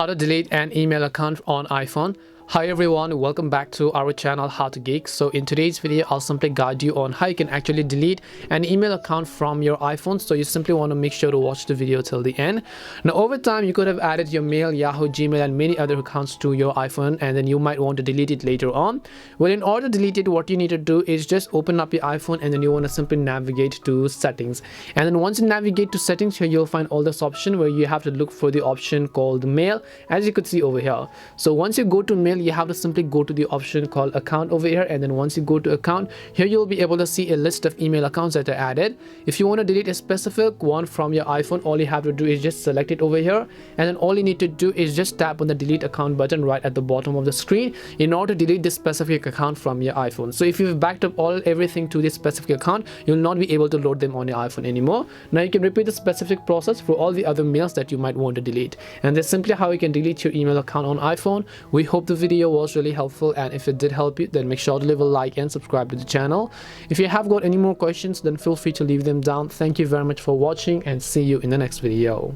How to delete an email account on iPhone. Hi everyone, welcome back to our channel How to Geek. So in today's video I'll simply guide you on how you can actually delete an email account from your iPhone. So you simply want to make sure to watch the video till the end. Now over time you could have added your mail, Yahoo, Gmail and many other accounts to your iPhone, and then you might want to delete it later on. Well, in order to delete it, what you need to do is just open up your iPhone and then you want to simply navigate to settings, and then once you navigate to settings, here you'll find all this option where you have to look for the option called mail, as you could see over here. So once you go to mail, you have to simply go to the option called account over here, and then once you go to account, here you'll be able to see a list of email accounts that are added. If you want to delete a specific one from your iPhone, all you have to do is just select it over here, and then all you need to do is just tap on the delete account button right at the bottom of the screen in order to delete this specific account from your iPhone. So if you've backed up everything to this specific account, you'll not be able to load them on your iPhone anymore. Now you can repeat the specific process for all the other mails that you might want to delete, and that's simply how you can delete your email account on iPhone. We hope the video was really helpful, and if it did help you, then make sure to leave a like and subscribe to the channel. If you have got any more questions, then feel free to leave them down. Thank you very much for watching, and see you in the next video.